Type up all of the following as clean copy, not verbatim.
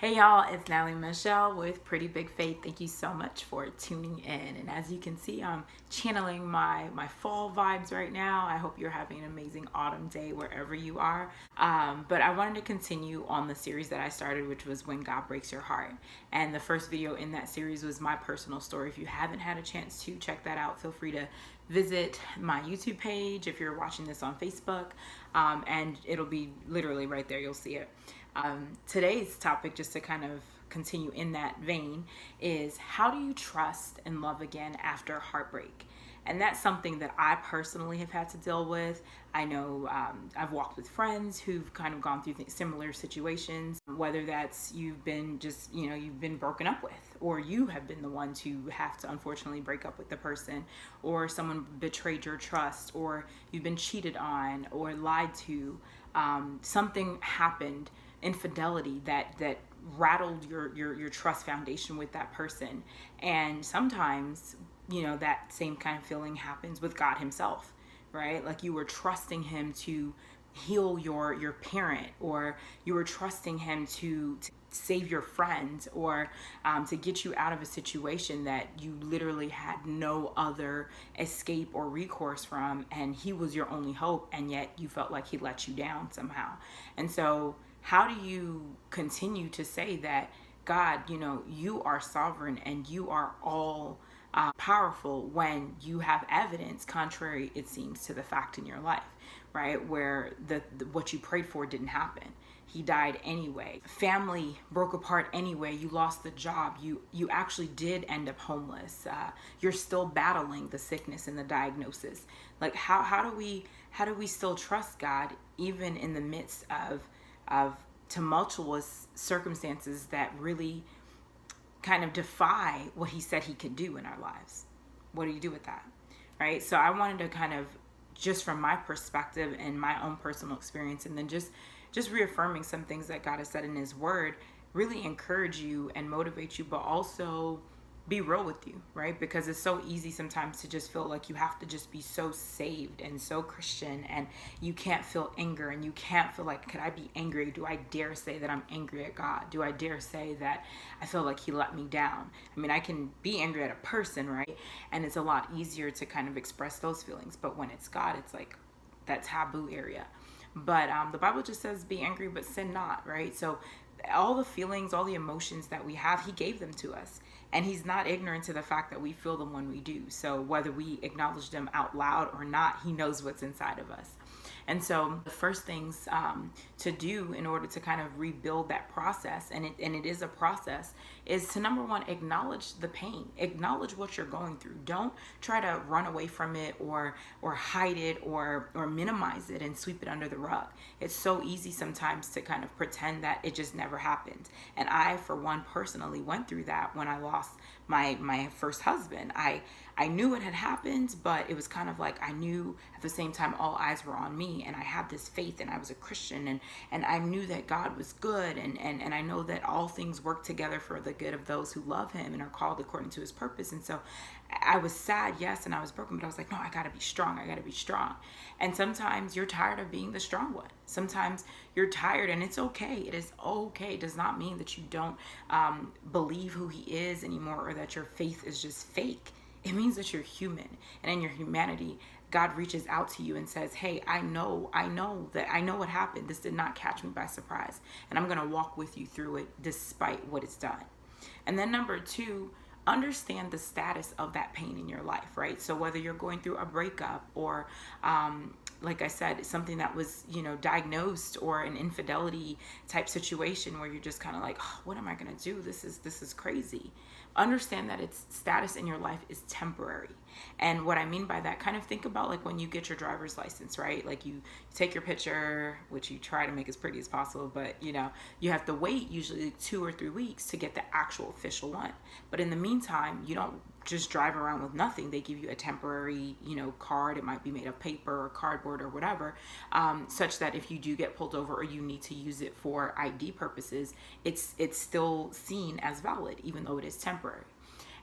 Hey y'all, it's Natalie Michelle with Pretty Big Faith. Thank you so much for tuning in. And as you can see, I'm channeling my fall vibes right now. I hope you're having an amazing autumn day wherever you are. But I wanted to continue on the series that I started, which was When God Breaks Your Heart. And the first video in that series was my personal story. If you haven't had a chance to check that out, feel free to visit my YouTube page if you're watching this on Facebook. And it'll be literally right there. You'll see it. Today's topic, just to kind of continue in that vein, is how do you trust and love again after heartbreak? And that's something that I personally have had to deal with. I know I've walked with friends who've kind of gone through similar situations, whether that's you've been you've been broken up with, or you have been the one to have to unfortunately break up with the person, or someone betrayed your trust, or you've been cheated on or lied to. Something happened, infidelity that rattled your trust foundation with that person. And sometimes that same kind of feeling happens with God himself, right? Like you were trusting him to heal your parent, or you were trusting him to save your friend, or to get you out of a situation that you literally had no other escape or recourse from, and he was your only hope, and yet you felt like he let you down somehow. And so how do you continue to say that God, you are sovereign and you are all powerful when you have evidence contrary, it seems, to the fact in your life, right? Where the what you prayed for didn't happen. He died anyway. Family broke apart anyway. You lost the job. You actually did end up homeless. You're still battling the sickness and the diagnosis. Like how do we still trust God even in the midst of tumultuous circumstances that really kind of defy what he said he could do in our lives? What do you do with that, right? So I wanted to kind of, just from my perspective and my own personal experience, and then just reaffirming some things that God has said in his word, really encourage you and motivate you, but also be real with you, right? Because it's so easy sometimes to just feel like you have to just be so saved and so Christian, and you can't feel anger, and you can't feel like, could I be angry? Do I dare say that I'm angry at God? Do I dare say that I feel like he let me down? I mean, I can be angry at a person, right? And it's a lot easier to kind of express those feelings. But when it's God, it's like that taboo area. But the Bible just says, be angry, but sin not, right? So all the feelings, all the emotions that we have, he gave them to us. And he's not ignorant to the fact that we feel them when we do. So whether we acknowledge them out loud or not, he knows what's inside of us. And so the first things to do in order to kind of rebuild that process, and it is a process, is to, number one, acknowledge the pain. Acknowledge what you're going through. Don't try to run away from it or hide it or minimize it and sweep it under the rug. It's so easy sometimes to kind of pretend that it just never happened. And I, for one, personally went through that when I lost my first husband. I knew it had happened, but it was kind of like I knew at the same time all eyes were on me, and I had this faith, and I was a Christian, and I knew that God was good, and I know that all things work together for the good of those who love him and are called according to his purpose. And so I was sad, yes, and I was broken, but I was like, no, I gotta be strong. I gotta be strong. And sometimes you're tired of being the strong one. Sometimes you're tired, and it's okay. It is okay. It does not mean that you don't believe who he is anymore, or that your faith is just fake. It means that you're human, and in your humanity, God reaches out to you and says, hey, I know what happened. This did not catch me by surprise, and I'm going to walk with you through it despite what it's done. And then number two, understand the status of that pain in your life, right? So whether you're going through a breakup, or like I said, something that was, diagnosed, or an infidelity type situation where you're just kind of like, oh, what am I going to do? This is crazy. Understand that its status in your life is temporary. And what I mean by that, kind of think about like when you get your driver's license, right? Like you take your picture, which you try to make as pretty as possible, but you have to wait usually 2 or 3 weeks to get the actual official one. But in the meantime, you don't just drive around with nothing. They give you a temporary, card. It might be made of paper or cardboard or whatever, such that if you do get pulled over or you need to use it for ID purposes, it's still seen as valid, even though it is temporary.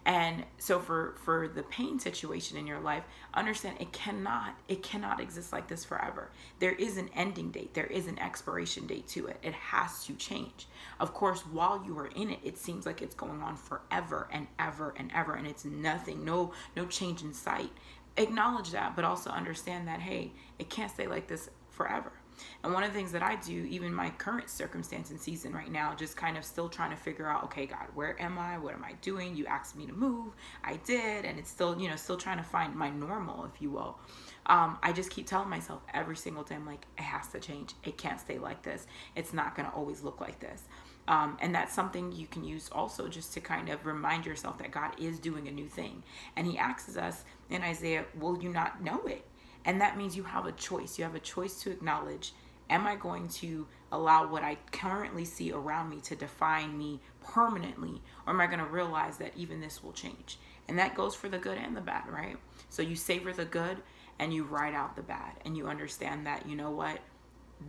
And so for the pain situation in your life, understand it cannot exist like this forever. There is an ending date. There is an expiration date to it. It has to change. Of course, while you are in it, it seems like it's going on forever and ever and ever, and it's nothing, no change in sight. Acknowledge that, but also understand that, hey, it can't stay like this forever. And one of the things that I do, even my current circumstance and season right now, just kind of still trying to figure out, okay, God, where am I? What am I doing? You asked me to move. I did. And it's still, still trying to find my normal, if you will. I just keep telling myself every single day, I'm like, it has to change. It can't stay like this. It's not going to always look like this. And that's something you can use also just to kind of remind yourself that God is doing a new thing. And he asks us in Isaiah, will you not know it? And that means you have a choice. You have a choice to acknowledge, am I going to allow what I currently see around me to define me permanently? Or am I going to realize that even this will change? And that goes for the good and the bad, right? So you savor the good and you ride out the bad. And you understand that, you know what?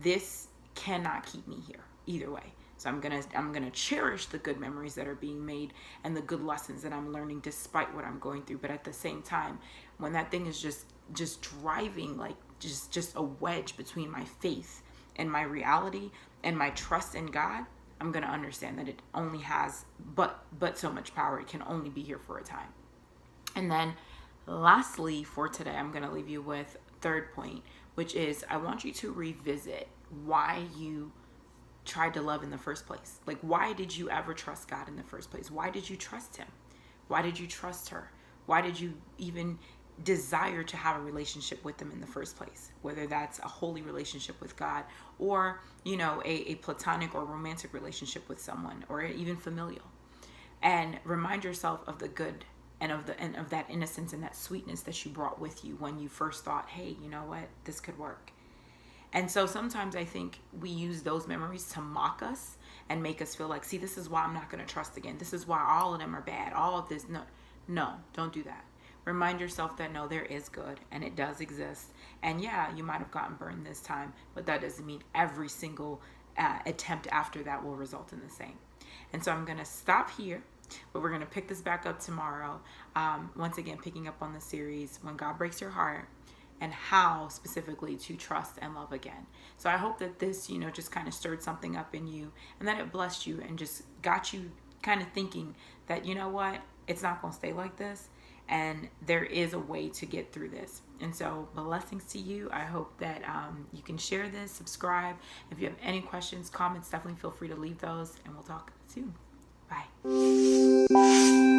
This cannot keep me here either way. So I'm gonna cherish the good memories that are being made and the good lessons that I'm learning despite what I'm going through. But at the same time, when that thing is just driving like just a wedge between my faith and my reality and my trust in God, I'm gonna understand that it only has but so much power. It can only be here for a time. And then lastly for today, I'm gonna leave you with third point, which is I want you to revisit why you tried to love in the first place. Like, why did you ever trust God in the first place? Why did you trust him? Why did you trust her? Why did you even desire to have a relationship with them in the first place? Whether that's a holy relationship with God or, a platonic or romantic relationship with someone, or even familial. And remind yourself of the good and of that innocence and that sweetness that you brought with you when you first thought, hey, you know what? This could work. And so sometimes I think we use those memories to mock us and make us feel like, see, this is why I'm not going to trust again. This is why all of them are bad. All of this. No, don't do that. Remind yourself that, no, there is good and it does exist. And yeah, you might have gotten burned this time, but that doesn't mean every single attempt after that will result in the same. And so I'm going to stop here, but we're going to pick this back up tomorrow. Once again, picking up on the series, When God Breaks Your Heart, and how specifically to trust and love again. So I hope that this, just kind of stirred something up in you and that it blessed you and just got you kind of thinking that, you know what, it's not going to stay like this. And there is a way to get through this. And so blessings to you. I hope that you can share this, subscribe. If you have any questions, comments, definitely feel free to leave those and we'll talk soon. Bye.